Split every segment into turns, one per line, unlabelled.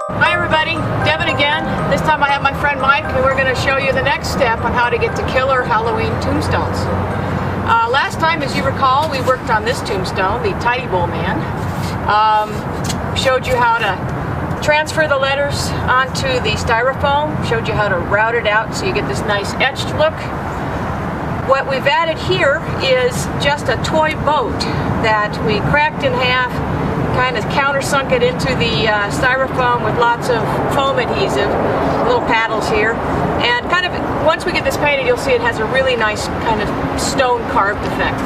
Hi everybody, Devin again. This time I have my friend Mike and we're going to show you the next step on how to get to killer Halloween tombstones. Last time, as you recall, we worked on this tombstone, the Tidy Bowl Man. Showed you how to transfer the letters onto the styrofoam, showed you how to route it out so you get this nice etched look. What we've added here is just a toy boat that we cracked in half, kind of countersunk it into the styrofoam with lots of foam adhesive, little paddles here, and kind of once we get this painted you'll see it has a really nice kind of stone carved effect.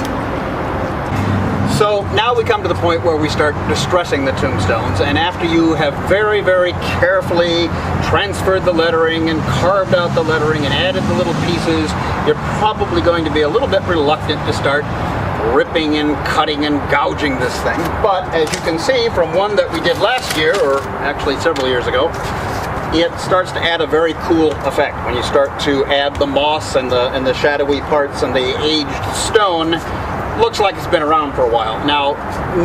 So now we come to the point where we start distressing the tombstones, and after you have very, very carefully transferred the lettering and carved out the lettering and added the little pieces, you're probably going to be a little bit reluctant to start ripping and cutting and gouging this thing. But as you can see from one that we did last year, or actually several years ago, it starts to add a very cool effect when you start to add the moss and the shadowy parts and the aged stone. Looks like it's been around for a while. Now,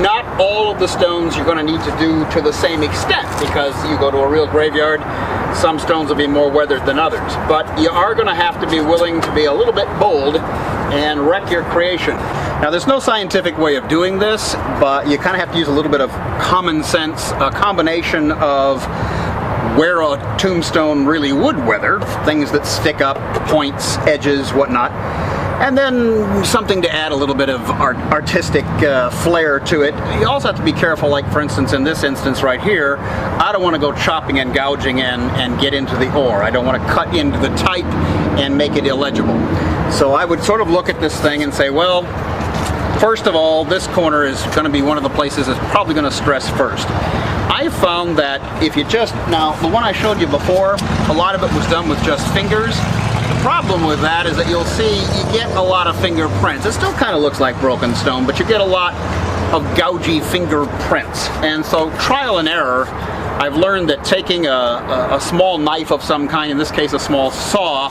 not all of the stones you're going to need to do to the same extent, because you go to a real graveyard, some stones will be more weathered than others. But you are going to have to be willing to be a little bit bold and wreck your creation. Now, there's no scientific way of doing this, but you kind of have to use a little bit of common sense, a combination of where a tombstone really would weather, things that stick up, points, edges, whatnot, and then something to add a little bit of artistic flair to it. You also have to be careful, like for instance in this instance right here, I don't want to go chopping and gouging and get into the ore. I don't want to cut into the type and make it illegible. So I would sort of look at this thing and say, well, first of all, this corner is going to be one of the places that's probably going to stress first. I found that if you just, now the one I showed you before, a lot of it was done with just fingers. The problem with that is that you'll see you get a lot of fingerprints. It still kind of looks like broken stone, but you get a lot of gougy fingerprints. And so trial and error, I've learned that taking a small knife of some kind, in this case a small saw,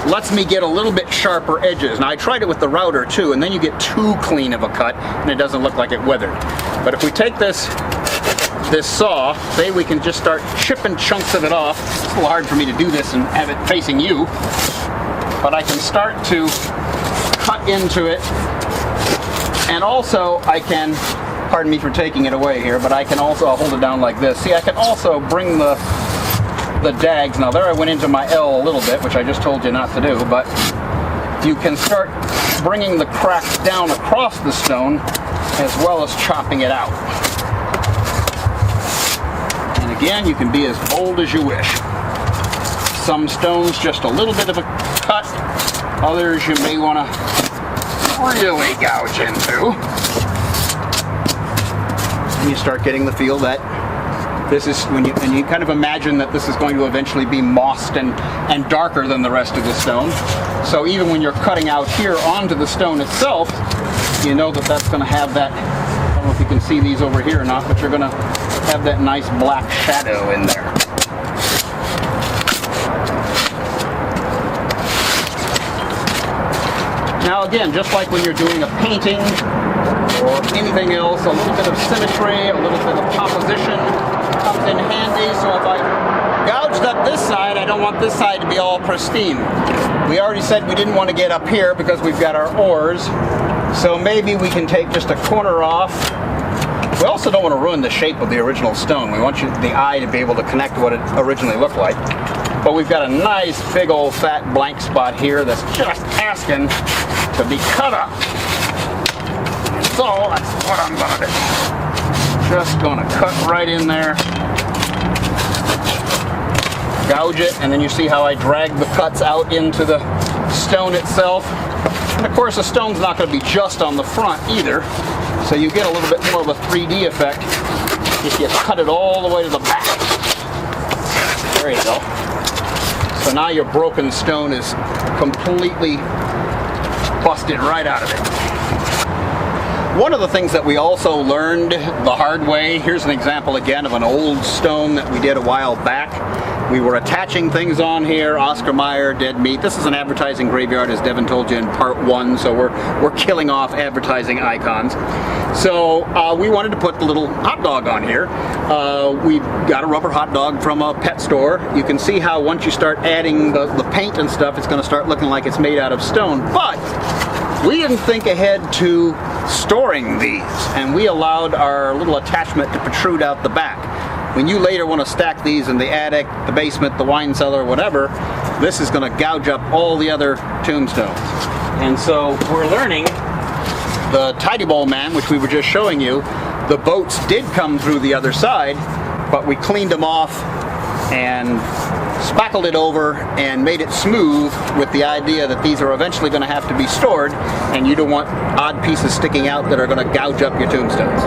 lets me get a little bit sharper edges. Now I tried it with the router too, and then you get too clean of a cut and it doesn't look like it weathered. But if we take this saw, say we can just start chipping chunks of it off. It's a little hard for me to do this and have it facing you, but I can start to cut into it, and also I can, pardon me for taking it away here, but I can also, I'll hold it down like this. See, I can also bring the dags, now there I went into my L a little bit, which I just told you not to do, but you can start bringing the cracks down across the stone as well as chopping it out. And again, you can be as bold as you wish. Some stones just a little bit of a cut, others you may want to really gouge into. And you start getting the feel that this is, when you kind of imagine that this is going to eventually be mossed and darker than the rest of the stone. So even when you're cutting out here onto the stone itself, you know that that's going to have that, I don't know if you can see these over here or not, but you're going to have that nice black shadow in there. Now again, just like when you're doing a painting or anything else, a little bit of symmetry, a little bit of composition comes in handy. So if I gouged up this side, I don't want this side to be all pristine. We already said we didn't want to get up here because we've got our ores. So maybe we can take just a corner off. We also don't want to ruin the shape of the original stone. We want the eye to be able to connect to what it originally looked like. But we've got a nice big old fat blank spot here that's just asking to be cut up. So that's what I'm gonna do. Just gonna cut right in there, gouge it, and then you see how I drag the cuts out into the stone itself. And of course the stone's not going to be just on the front either, so you get a little bit more of a 3D effect if you cut it all the way to the back. There you go. So now your broken stone is completely busted right out of it. One of the things that we also learned the hard way, here's an example again of an old stone that we did a while back. We were attaching things on here, Oscar Mayer, dead meat. This is an advertising graveyard, as Devin told you in part 1, so we're killing off advertising icons. So we wanted to put the little hot dog on here. We got a rubber hot dog from a pet store. You can see how once you start adding the paint and stuff, it's going to start looking like it's made out of stone. But we didn't think ahead to storing these, and we allowed our little attachment to protrude out the back. When you later want to stack these in the attic, the basement, the wine cellar, whatever, this is going to gouge up all the other tombstones. And so we're learning the Tidy Bowl Man, which we were just showing you, the boats did come through the other side, but we cleaned them off and spackled it over and made it smooth with the idea that these are eventually going to have to be stored, and you don't want odd pieces sticking out that are going to gouge up your tombstones.